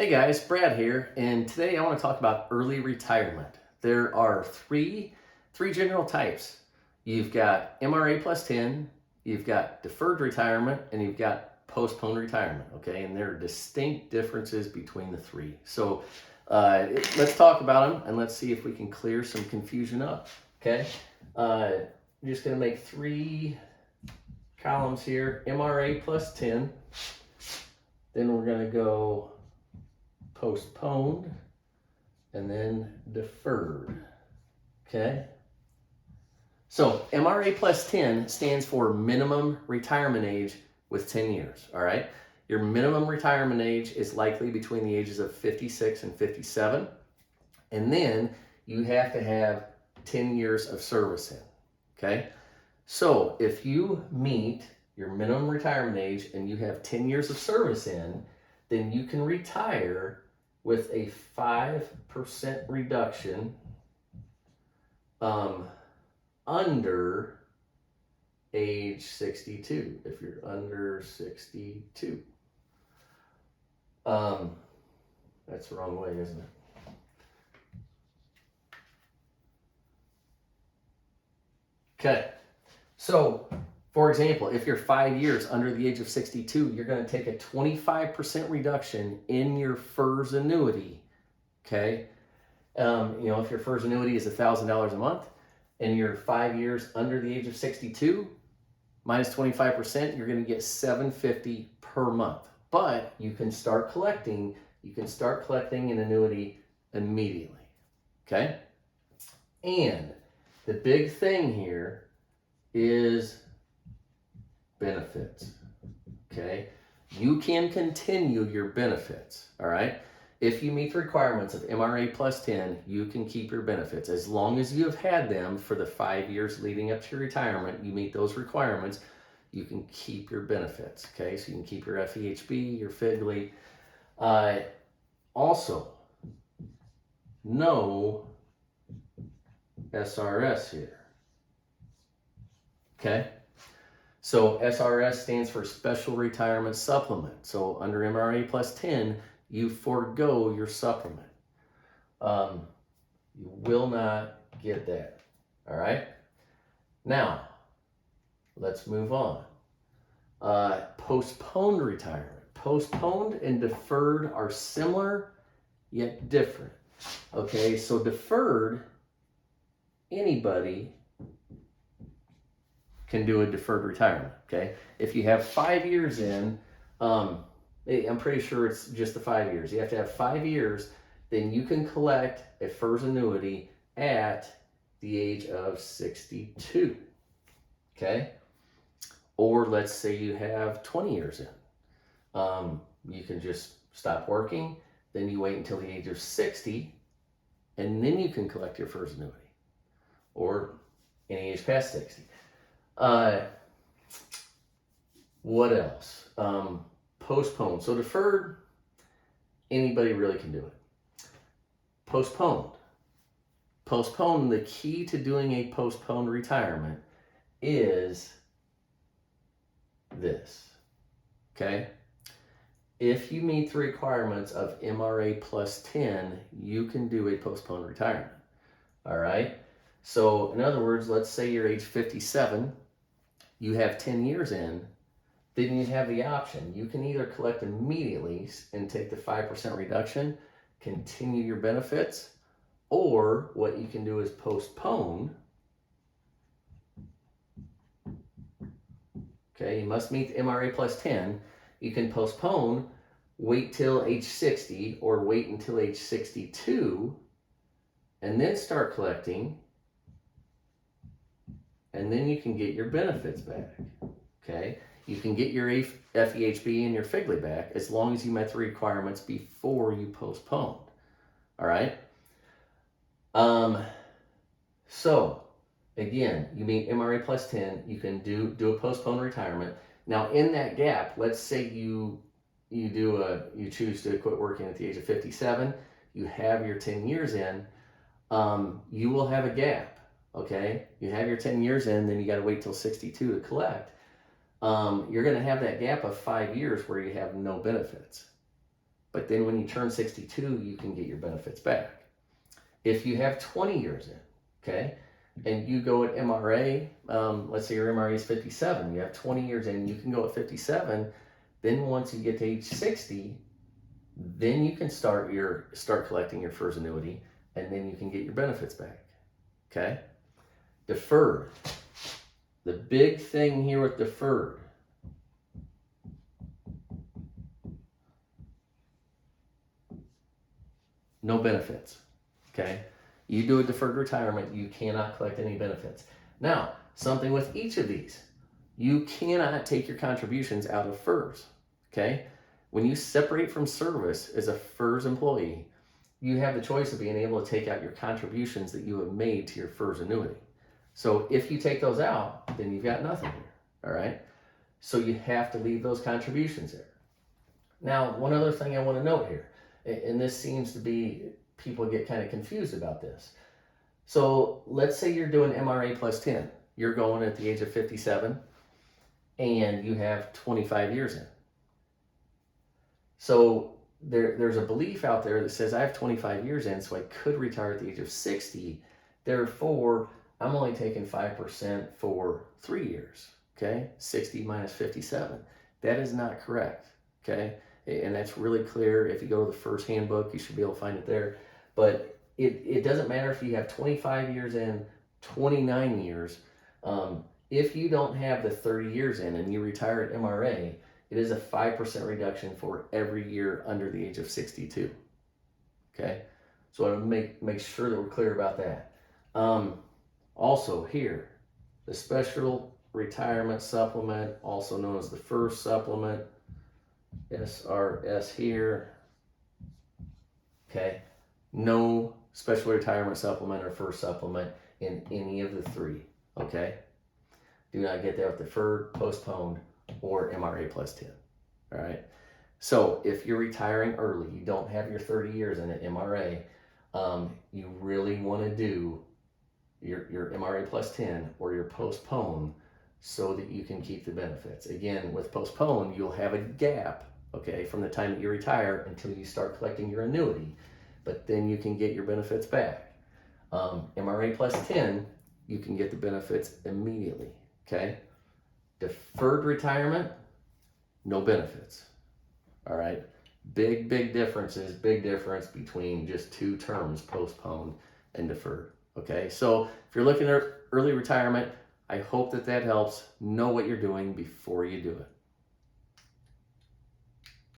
Hey guys, Brad here, and today I want to talk about early retirement. There are three general types. You've got MRA plus 10, you've got deferred retirement, and you've got postponed retirement, okay? And there are distinct differences between the three. So let's talk about them and let's see if we can clear some confusion up, okay? I'm just going to make three columns here, MRA plus 10, then we're going to go postponed, and then deferred, okay? So MRA plus 10 stands for minimum retirement age with 10 years, all right? Your minimum retirement age is likely between the ages of 56 and 57, and then you have to have 10 years of service in, okay? So if you meet your minimum retirement age and you have 10 years of service in, then you can retire with a 5% reduction under age 62, if you're under 62. That's the wrong way, isn't it? Okay, so for example, if you're 5 years under the age of 62, you're going to take a 25% reduction in your FERS annuity, okay? If your FERS annuity is $1,000 a month and you're 5 years under the age of 62, minus 25%, you're going to get $750 per month. But you can start collecting an annuity immediately, okay? And the big thing here is benefits, okay? You can continue your benefits, all right? If you meet the requirements of MRA plus 10, you can keep your benefits. As long as you have had them for the 5 years leading up to your retirement, you meet those requirements, you can keep your benefits, okay? So you can keep your FEHB, your FIGLY. Also, no SRS here, okay? So SRS stands for Special Retirement Supplement. So under MRA plus 10, you forego your supplement. You will not get that, all right? Now, let's move on. Postponed retirement. Postponed and deferred are similar, yet different. Okay, so deferred, anybody can do a deferred retirement, okay? If you have 5 years in, I'm pretty sure it's just the 5 years. You have to have 5 years, then you can collect a FERS annuity at the age of 62, okay? Or let's say you have 20 years in. You can just stop working, then you wait until the age of 60, and then you can collect your FERS annuity, or any age past 60. What else? Postponed. So deferred, anybody really can do it. Postponed. Postponed, the key to doing a postponed retirement is this, okay? If you meet the requirements of MRA plus 10, you can do a postponed retirement, all right? So in other words, let's say you're age 57, you have 10 years in, then you have the option. You can either collect immediately and take the 5% reduction, continue your benefits, or what you can do is postpone. Okay, you must meet the MRA plus 10. You can postpone, wait till age 60, or wait until age 62, and then start collecting, and then you can get your benefits back, okay? You can get your FEHB and your FIGLY back as long as you met the requirements before you postponed, all right? So, again, you meet MRA plus 10, you can do a postponed retirement. Now, in that gap, let's say you choose to quit working at the age of 57, you have your 10 years in, you will have a gap. Okay, you have your 10 years in, then you got to wait till 62 to collect. You're going to have that gap of 5 years where you have no benefits. but then when you turn 62, you can get your benefits back. If you have 20 years in, okay, and you go at MRA, let's say your MRA is 57, you have 20 years in, you can go at 57, then once you get to age 60, then you can start collecting your FERS annuity, and then you can get your benefits back, okay? Deferred. The big thing here with deferred, no benefits, okay? You do a deferred retirement, you cannot collect any benefits. Now, something with each of these, you cannot take your contributions out of FERS, okay? When you separate from service as a FERS employee, you have the choice of being able to take out your contributions that you have made to your FERS annuity. So if you take those out, then you've got nothing here, all right? So you have to leave those contributions there. Now, one other thing I want to note here, and this seems to be, people get kind of confused about this. So let's say you're doing MRA plus 10. You're going at the age of 57, and you have 25 years in. So there's a belief out there that says I have 25 years in, so I could retire at the age of 60. Therefore, I'm only taking 5% for 3 years, okay? 60 minus 57. That is not correct, okay? And that's really clear. If you go to the FERS handbook, you should be able to find it there. But it doesn't matter if you have 25 years in, 29 years. If you don't have the 30 years in and you retire at MRA, it is a 5% reduction for every year under the age of 62. Okay, so I want to make sure that we're clear about that. Also here, the special retirement supplement, also known as the FERS supplement, SRS here. Okay, no special retirement supplement or FERS supplement in any of the three. Okay, do not get that with deferred, postponed, or MRA plus 10. All right. So if you're retiring early, you don't have your 30 years in an MRA, you really want to do your MRA plus 10 or your postpone so that you can keep the benefits. Again, with postpone, you'll have a gap, okay, from the time that you retire until you start collecting your annuity, but then you can get your benefits back. MRA plus 10, you can get the benefits immediately, okay? Deferred retirement, no benefits. All right. Big difference between just two terms, postponed and deferred. Okay. So if you're looking at early retirement, I hope that helps. Know what you're doing before you do it.